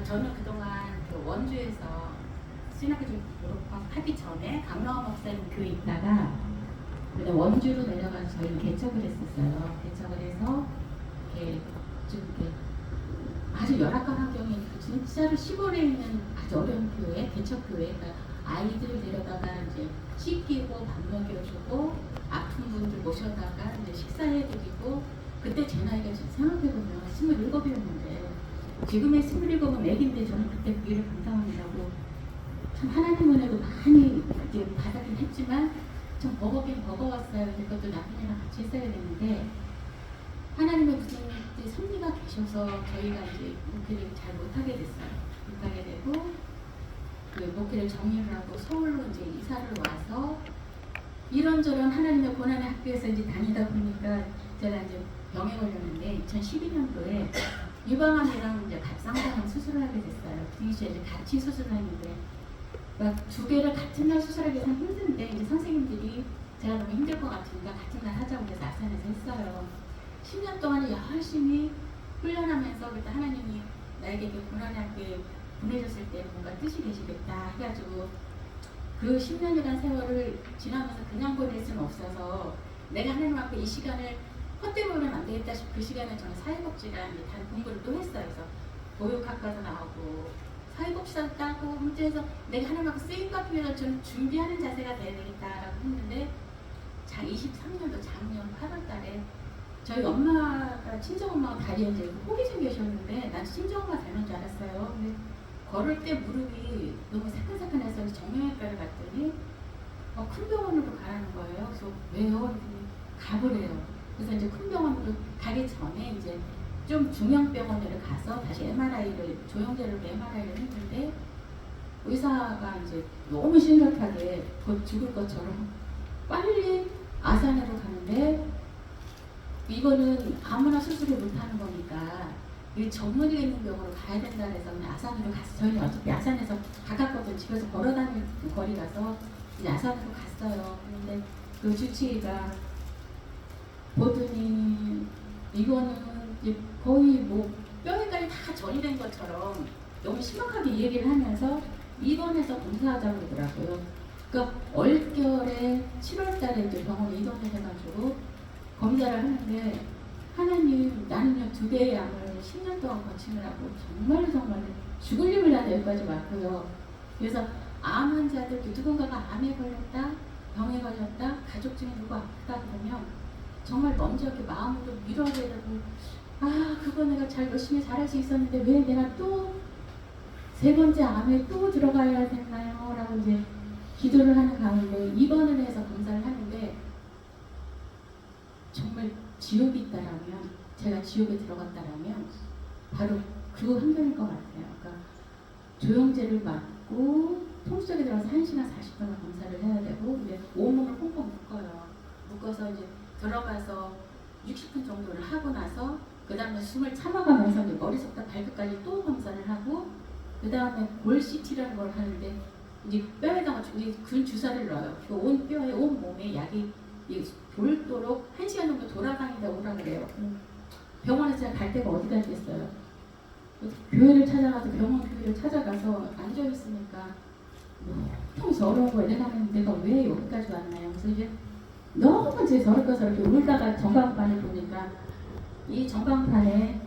저는 그동안 그 원주에서 신학교 졸업하기 전에 강명화 목사님 교회 있다가 원주로 내려가서 저희 개척을 했었어요. 개척을 해서 이렇게 좀 이렇게 아주 열악한 환경에 있는 진짜로 시골에 있는 아주 어려운 교회, 개척교회, 그러니까 아이들 데려다가 이제 씻기고 밥 먹여주고 아픈 분들 모셔다가 이제 식사해드리고 그때 제 나이가 생각해보면 27이었는데 지금의 27은 애기인데 저는 그때 그 일을 감당하느라고 참 하나님 은혜도 많이 이제 받았긴 했지만 좀 버겁긴 버거웠어요. 그것도 남편이랑 같이 했어야 되는데 하나님의 무슨 섭리가 계셔서 저희가 이제 목회를 잘 못하게 됐어요. 못하게 되고 그 목회를 정리를 하고 서울로 이제 이사를 와서 이런저런 하나님의 고난의 학교에서 이제 다니다 보니까 제가 이제 병에 걸렸는데 2012년도에 유방암이랑 이제 갑상선암 수술을 하게 됐어요. 동시에 이제 같이 수술하는데 막 두 개를 같은 날 수술하기 참 힘든데 이제 선생님들이 제가 너무 힘들 것 같으니까 같은 날 하자고 해서 아산에서 했어요. 10년 동안 열심히 훈련하면서 그때 하나님이 나에게 고난의 학교에 보내줬을 때 뭔가 뜻이 계시겠다 해가지고 그 10년이라는 세월을 지나면서 그냥 보낼 수는 없어서 내가 하나님 앞에 이 시간을 헛되이 보면 안 되겠다 싶어 그 시간에 저는 사회복지랑 다른 공부를 또 했어요. 그래서 보육학과도 나오고 사회복지사도 따고 문제에서 내가 하나님 앞에 쓰임받기 위해서 좀 준비하는 자세가 돼야 되겠다라고 했는데 23년도 작년 8월 달에 저희 엄마가 친정엄마가 다리에 이제 호기심 계셨는데 난 친정엄마 닮은 줄 알았어요. 근데 걸을 때 무릎이 너무 새끈새끈해서 정형외과를 갔더니 큰 병원으로 가라는 거예요. 그래서 왜요? 그랬더니 가보래요. 그래서 이제 큰 병원으로 가기 전에 이제 좀 중형병원으로 가서 다시 MRI를 조영제를 MRI를 했는데 의사가 이제 너무 심각하게 곧 죽을 것처럼 빨리 아산으로 가는데 이거는 아무나 수술을 못하는 거니까 이 전문의가 있는 병원으로 가야 된다 해서 그냥 아산으로 갔어요. 저희는 어차피 아산에서 가깝거든. 집에서 걸어다니는 거리라서 이제 아산으로 갔어요. 그런데 그 주치의가 보더니 이거는 이제 거의 뭐 뼈에까지 다 전이된 것처럼 너무 심각하게 얘기를 하면서 입원해서 검사하자고 그러더라고요. 그러니까 얼결에 7월 달에 이제 병원에 입원을 해가지고 검사를 하는데 하나님 나는요 2개의 암을 10년 동안 거치느라고 정말 죽을 힘을 다해 여기까지 왔고요. 그래서 암 환자들 누군가가 암에 걸렸다, 병에 걸렸다, 가족 중에 누구 아프다 그러면 정말 먼저 이렇게 마음으로 밀어야 되고 그거 내가 잘 열심히 잘할 수 있었는데 왜 내가 또 3번째 암에 또 들어가야 됐나요? 라고 이제 기도를 하는 가운데 입원을 해서 검사를 하는데 정말 지옥이 있다라면 제가 지옥에 들어갔다라면 바로 그 환경일 것 같아요. 그러니까 조영제를 맞고 통 속에 들어가서 1시간 40분을 검사를 해야 되고 이제 온몸을 꽁꽁 묶어요. 묶어서 이제 들어가서 60분 정도를 하고 나서 그 다음에 숨을 참아가면서 이제 머리부터 발끝까지 또 검사를 하고 그 다음에 볼 CT라는 걸 하는데 이제 뼈에다가 근 주사를 넣어요. 그 온 뼈에 온 몸에 약이 돌도록 1시간 정도 돌아다니다 오라 그래요. 병원에서 제가 갈 데가 어디가 있겠어요. 교회를 찾아가서 병원 교회를 찾아가서 앉아있으니까 너무 어려운 거예요. 내가 왜 여기까지 왔나요? 그래서 이제 너무 이제 저렇게 울다가 전광판을 보니까 이 전광판에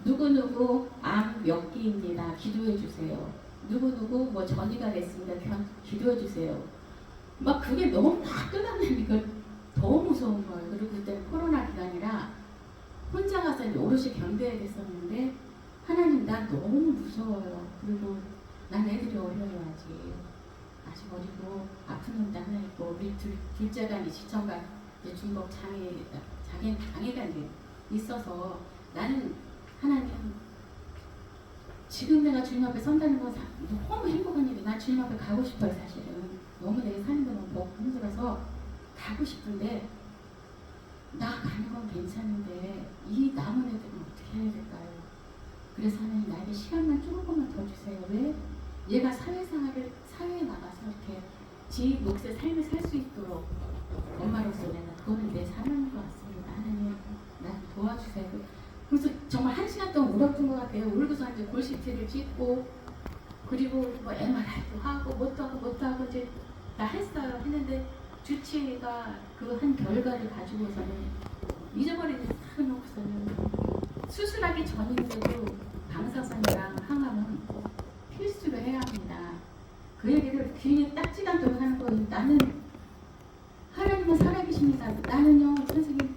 누구누구 암 몇 기입니다. 기도해 주세요. 누구누구 뭐 전이가 됐습니다. 기도해 주세요. 막 그게 너무 막 떠나니까 더 무서운 거예요. 그리고 그때 코로나 기간이라 혼자 가서 이제 오롯이 견뎌야 됐었는데 하나님 난 너무 무서워요. 그리고 난 애들이 어려워야지. 아직 어리고 아픈 놈도 하나 있고 우리 둘째가 이제 지청과 이제 중복 장애가 이제 있어서 나는 하나님 지금 내가 주님 앞에 선다는 건 너무 행복한 일이 난 주님 앞에 가고 싶어요. 사실은 너무 내 삶도 너무 힘들어서 가고 싶은데 나 가는 건 괜찮은데 이 남은 애들은 어떻게 해야 될까요? 그래서 하나님 나에게 시간만 조금만 더 주세요. 왜? 얘가 사회에 나가서 이렇게 지 몫의 삶을 살 수 있도록 엄마로서 내가 그거는 내 사명인 것 같습니다. 하나님 나 도와주세요. 그래서 정말 1시간 동안 울었던 것 같아요. 울고서 이제 골CT를 찍고 그리고 뭐 MRI도 하고 뭣도 하고 이제 다 했어요. 했는데 주치의가 그 한 결과를 가지고서는 잊어버리지 않고서는 수술하기 전인데도 방사선이랑 항암은 필수로 해야 합니다. 그 얘기를 귀에 딱지가 않도록 하는 거예요. 나는 하나님은 살아계십니다. 나는요 선생님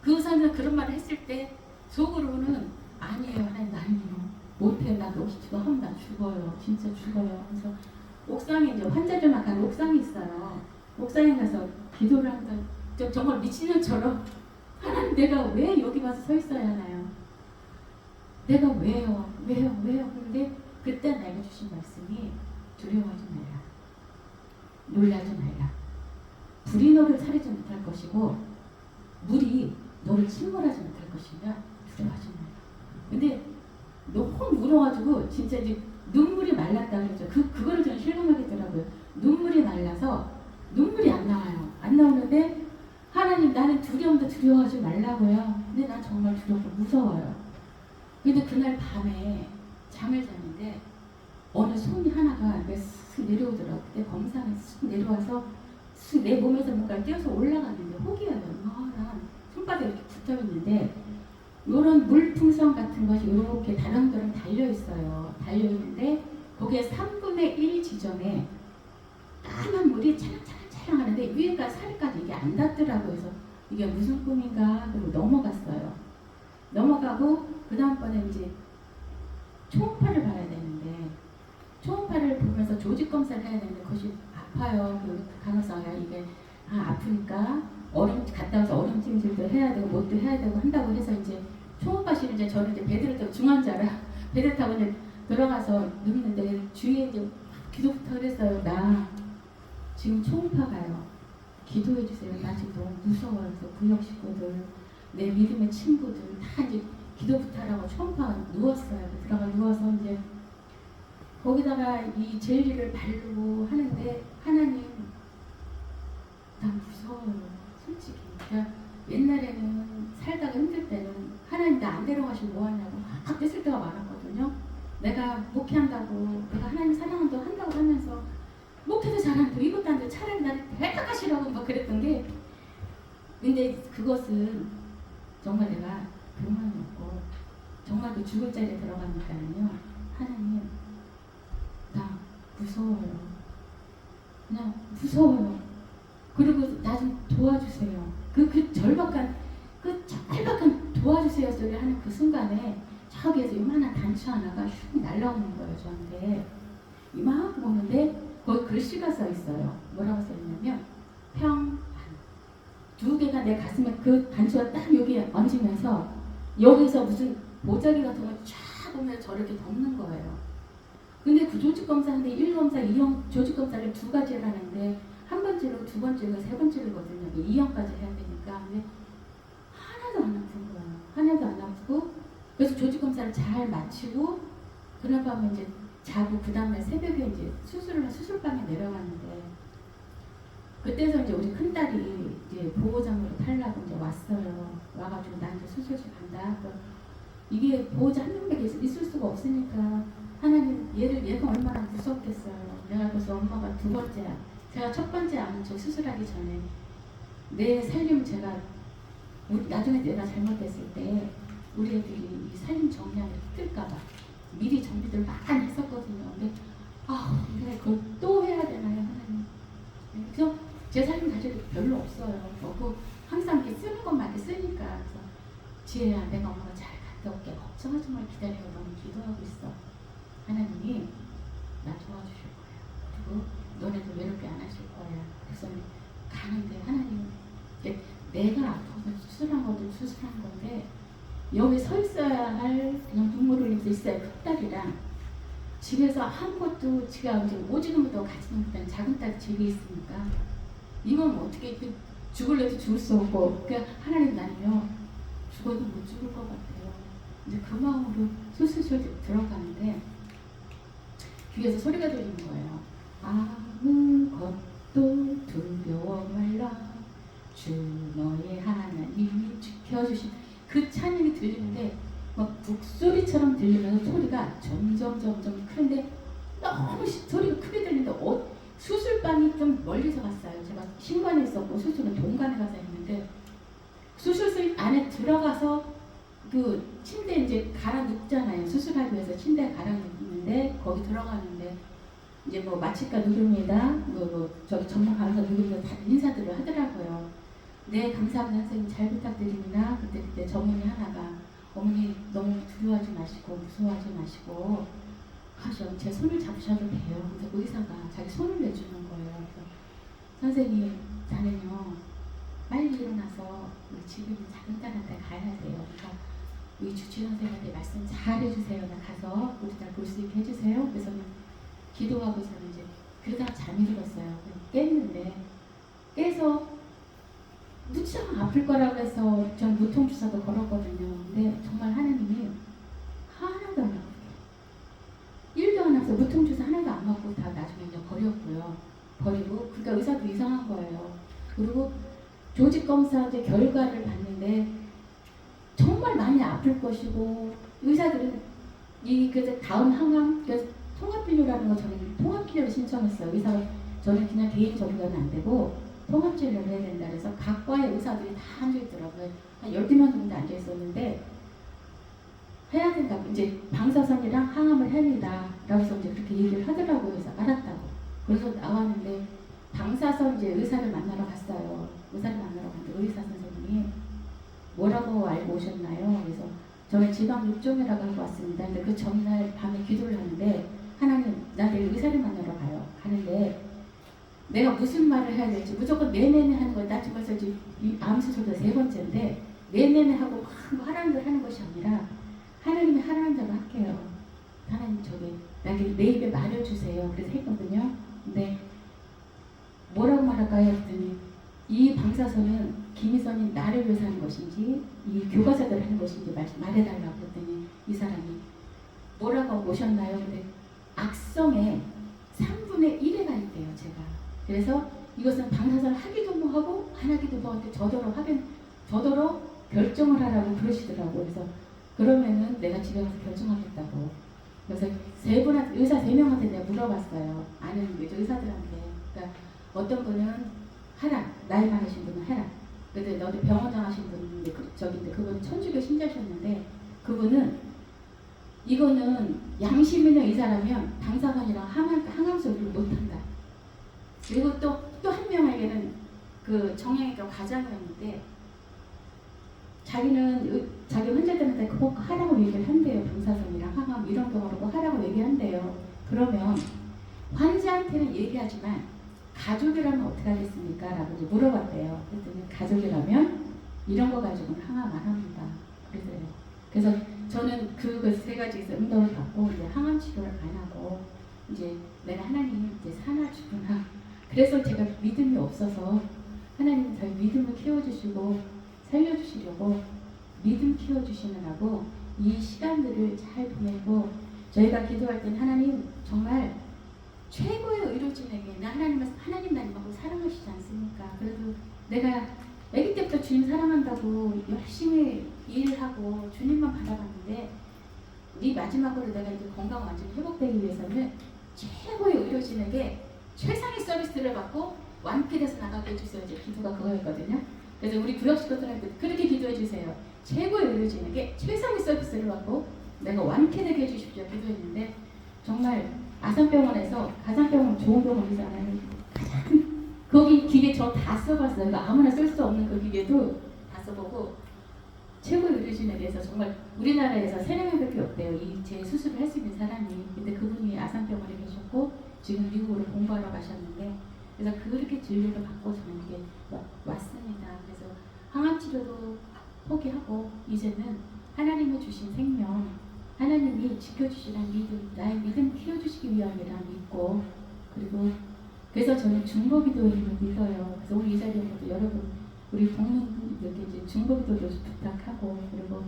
그 의사는 그런 말을 했을 때 속으로는 아니에요. 하나님 나는요 못해. 나 혹시 그거 하면 나 죽어요. 진짜 죽어요. 그래서 옥상에 이제 환자들 막 가는 옥상이 있어요. 옥상에 가서 기도를 한다. 정말 미친년처럼 하나님 내가 왜 여기 와서 서 있어야 하나요? 내가 왜요? 그런데 그때 내가 주신 말씀이 두려워하지 말라. 놀라지 말라. 불이 너를 사리지 못할 것이고 물이 너를 침몰하지 못할 것이며 두려워하지 말라. 근데 너무 울어가지고 진짜 이제 눈물이 말랐다 그러죠. 그거를 저는 실감하겠더라고요. 눈물이 말라서 눈물이 안 나와요. 안 나오는데 하나님 나는 두려움도 두려워하지 말라고요. 근데 난 정말 두렵고 무서워요. 근데 그날 밤에 잠을 잤는데 어느 손이 하나가 쓱 내려오더라고요. 그때 검사에 쓱 내려와서 쓱 내 몸에서 뭔가 뛰어서 올라갔는데 혹이가 연한 손바닥에 이렇게 붙어있는데 이런 물풍선 같은 것이 이렇게 다렁다렁 달려있어요. 달려있는데 거기에 3분의 1 지점에 까만 물이 찰랑찰랑 하는데 위에가 살까지 이게 안 닿더라고요. 그래서 이게 무슨 꿈인가 그리고 넘어갔어요. 넘어가고 그 다음번에 이제 초음파를 봐야 되는데 초음파를 보면서 조직 검사를 해야 되는데 그것이 아파요. 그 간호사가 이게 아프니까 갔다 와서 얼음찜질도 해야 되고 뭣도 해야 되고 한다고 해서 이제 초음파실을 이제 저는 이제 배드를 타고 중환자라 배드 타고 이제 들어가서 누웠는데 주위에 이제 기도부터 그랬어요. 나 지금 초음파 가요. 기도해 주세요. 나 지금 너무 무서워요. 그래서 구역 식구들 내 믿음의 친구들 다 이제 기도부터 하라고 초음파 누웠어요. 들어가 누워서 이제 거기다가 이 젤리를 바르고 하는데 하나님 나 무서워요. 솔직히 그러니까 옛날에는 살다가 힘들 때는 하나님 나 안 데려가시고 뭐하냐고 막 떼쓸 때가 많았거든요. 내가 목회한다고 내가 하나님 사랑한다고 한다고 하면서 목회도 잘한다고 이것도 안 돼. 차라리 나를 대탁하시라고 막 그랬던 게 근데 그것은 정말 내가 교만이 없고 정말 그 죽을 자리에 들어가니까요. 하나님 나 무서워요. 그냥 무서워요. 그리고 나 좀 도와주세요. 그 절박한 도와주세요 소리를 하는 그 순간에 저기에서 이만한 단추 하나가 슉 날라오는 거예요. 저한테 이만큼 오는데 거기 글씨가 써 있어요. 뭐라고 써 있냐면 평안. 두 개가 내 가슴에 그 단추가 딱 여기에 얹으면서 여기서 무슨 보자기 같은 걸 쫙 보면 저렇게 덮는 거예요. 근데 그 조직검사인데 1검사, 2형 조직검사를 2가지를 하는데 한 번째로, 두 번째로, 세 번째로거든요. 2형까지 해야 되니까. 근데 하나도 안 아픈 거예요. 하나도 안 아프고 그래서 조직검사를 잘 마치고 그날 밤에 이제 자고 그 다음날 새벽에 이제 수술방에 내려갔는데 그때서 이제 우리 큰딸이 이제 보호장으로 타려고 이제 왔어요. 와가지고 나 이제 수술실 간다. 이게 보호자 한 명밖에 있을 수가 없으니까 하나님 얘가 얼마나 무섭겠어요. 내가 그래서 엄마가 두 번째야. 제가 첫 번째 암은 저 수술하기 전에 내 살림 제가 나중에 내가 잘못됐을 때 우리 애들이 이 살림 정리하는 게 힘들까봐 미리 정비들 많이 했었거든요. 근데 내가 그걸 또 해야 되나요, 하나님? 그래서 제 살림 가져도 별로 없어요. 없고 항상 이렇게 쓰는 것만 이렇게 쓰니까 그래서 지혜야, 내가 엄마가 잘 갔다 올게. 걱정하지 말고 기다려. 너무 기도하고 있어. 하나님이 나 도와주실 거야. 그리고 너네도 외롭게 안 하실 거야. 그래서 가는데 하나님 내가 아파서 수술한 것도 수술한 건데 여기 서 있어야 할 그냥 눈물 흘리면서 있어야 큰딸이랑 집에서 아무것도 지가 이제 오지는 것도 가지는 못하는 작은 딸이 집에 있으니까 이건 어떻게 죽을래도 죽을 수 없고 그러니까 하나님 나는요 죽어도 못 죽을 것 같아요. 이제 그 마음으로 수술실 들어가는데 귀에서 소리가 들리는 거예요. 아무것도 두려워 말라 주 너의 하나님이 지켜주신 그 찬양이 들리는데 막 북소리처럼 들리면서 소리가 점점 크는데 너무 소리가 크게 들리는데 수술방이 좀 멀리서 갔어요. 제가 신관에 있었고 수술은 동관에 가서 했는데 수술실 안에 들어가서 그 침대 이제 갈아 눕잖아요. 수술하기 위해서 침대에 갈아 눕는데 거기 들어가는데 이제 뭐 마취과 누굽니다. 저기 전문 간호사 누굽니다. 다 인사들을 하더라고요. 네, 감사합니다 선생님, 잘 부탁드립니다. 그때 정인이 하나가 어머니 너무 두려워하지 마시고 무서워하지 마시고 하셔. 제 손을 잡으셔도 돼요. 그래서 의사가 자기 손을 내주는 거예요. 그래서 선생님, 자는요 빨리 일어나서 우리 집에 있는 작은 딸한테 가야 돼요. 그러니까 우리 주치 선생님한테 말씀 잘 해주세요. 나 가서 우리 딸 볼 수 있게 해주세요. 그래서 기도하고 저는 이제 그러다가 잠이 들었어요. 깼는데 깨서 무척 아플 거라고 해서 전 무통주사도 걸었거든요. 근데 정말 하나님이 하나도 안 아프게 1도 안 아파서 무통주사 하나도 안 맞고 다 나중에 이제 버렸고요. 버리고 그러니까 의사도 이상한 거예요. 그리고 조직 검사 이제 결과를 봤는데 정말 많이 아플 것이고 의사들은 그래서 다음 항암 그래서 통합진료라는 거 저는 통합진료를 신청했어요. 의사가 저는 그냥 개인적으로는 안 되고 통합진료를 해야 된다 그래서 각 과의 의사들이 다 앉아있더라고요. 한 12명 정도 앉아있었는데 해야 된다고 이제 방사선이랑 항암을 해야 된다 라고 해서 이제 그렇게 얘기를 하더라고요. 그래서 알았다고. 그래서 나왔는데 방사선 이제 의사를 만나러 갔어요. 의사를 만나러 갔는데 의사 선생님이 뭐라고 알고 오셨나요? 그래서 저는 지방 육종이라고 하고 왔습니다. 근데 그 전날 밤에 기도를 하는데 하나님, 나 내일 의사를 만나러 가요. 가는데 내가 무슨 말을 해야 될지 무조건 네네네 하는 거예요. 나 지금 벌써 암 수술도 3번째인데 네네네 하고 막 하라는 대로 하는 것이 아니라 하나님이 하라는 대로 할게요. 하나님 나에게 내 입에 말을 주세요. 그래서 했거든요. 근데 뭐라고 말할까요? 했더니 이 방사선은 김희선이 나를 위해서 하는 것인지 이 교과서대로 하는 것인지 말해달라고 했더니 이 사람이 뭐라고 오셨나요? 근데 악성에 3분의 1에 가 있대요. 제가. 그래서 이것은 방사선 하기도 뭐하고 안 하기도 뭐하고 저더러 결정을 하라고 그러시더라고요. 그래서 그러면은 내가 집에 가서 결정하겠다고. 그래서 의사 3명한테 내가 물어봤어요. 아는 의사들한테. 그러니까 어떤 분은 하라, 나이 많으신 분은 해라. 근데 너도 병원장 하신 분인데 그분은 천주교 신자셨는데 그분은 이거는 양심 있는 의사라면 방사선이랑 항암 수술을 못한다. 그리고 또 한 명에게는 그 정형외과 과장이었는데 자기는 자기 환자들한테 그거 하라고 얘기를 한대요. 방사선이랑 항암 이런 경우로 하라고 얘기한대요. 그러면 환자한테는 얘기하지만 가족이라면 어떻게 하겠습니까? 라고 이제 물어봤대요. 그랬더니 가족이라면 이런 거 가지고는 항암 안 합니다. 그러세요. 그래서 저는 그 3가지에서 응답을 받고 이제 항암 치료를 안 하고 이제 내가 하나님 이제 살아주구나. 그래서 제가 믿음이 없어서 하나님 저희 믿음을 키워주시고 살려주시려고 믿음 키워주시느라고 이 시간들을 잘 보내고 저희가 기도할 땐 하나님 정말 최고의 의료진에게 하나님 나님하고 사랑하시지 않습니까? 그래도 내가 아기 때부터 주님 사랑한다고 열심히 일하고 주님만 바라봤는데 이 마지막으로 내가 이제 건강 완전히 회복되기 위해서는 최고의 의료진에게 최상의 서비스를 받고 완쾌돼서 나가게 해주세요. 이제 기도가 그거였거든요. 그래서 우리 구역 식구들한테 그렇게 기도해 주세요. 최고의 의료진에게 최상의 서비스를 받고 내가 완쾌되게 해주십시오. 기도했는데 정말 아산병원에서 가산병원 좋은 병원이잖아요. 거기 기계 저 다 써봤어요. 아무나 쓸 수 없는 그 기계도 다 써보고 최고의 의료진에 대해서 정말 우리나라에서 3명밖에 없대요. 이 제 수술을 할 수 있는 사람이. 근데 그분이 아산병원에 계셨고 지금 미국으로 공부하러 가셨는데 그래서 그렇게 진료를 받고 저는 이게 왔습니다. 그래서 항암치료도 포기하고 이제는 하나님이 주신 생명 하나님이 지켜주시라는 믿음, 나의 믿음 키워주시기 위함이라 믿고 그리고 그래서 저는 중보기도를 믿어요. 그래서 우리 이 자리에서도 여러분 우리 동문들께 이제 중보기도도 부탁하고 그리고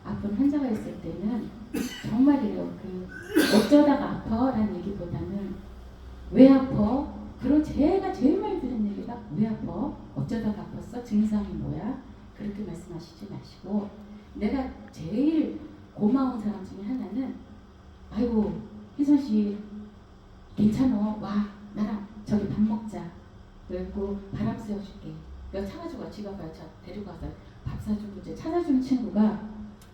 아픈 환자가 있을 때는 정말이에요. 어쩌다가 아파라는 얘기보다는 왜 아파? 그리고 제가 제일 많이 들은 얘기가 왜 아파? 어쩌다가 아팠어? 증상이 뭐야? 그렇게 말씀하시지 마시고 내가 제일 고마운 사람 중에 하나는 아이고 희선 씨 괜찮아 와 나랑 저기 밥 먹자 그리고 바람 쐬어줄게 내가 차가지고 와 집 앞에 데리고 가서 밥 사주고 이제 찾아주는 친구가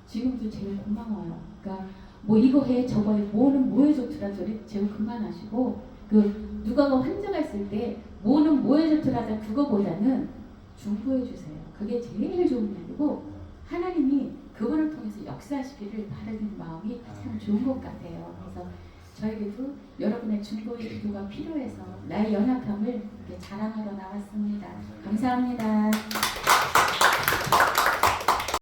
지금도 제일 고마워요. 그러니까 뭐 이거 해 저거 해 뭐는 뭐 해줬더라 소리 제일 그만하시고 그 누가 환자가 있을 때 뭐는 뭐 해줬더라 그거보다는 중보해 주세요. 그게 제일 좋은 일이고 하나님이 그거를 통해서 역사하시기를 바라는 마음이 참 좋은 것 같아요. 그래서 저에게도 여러분의 중보의 기도가 필요해서 나의 연약함을 이렇게 자랑하러 나왔습니다. 감사합니다.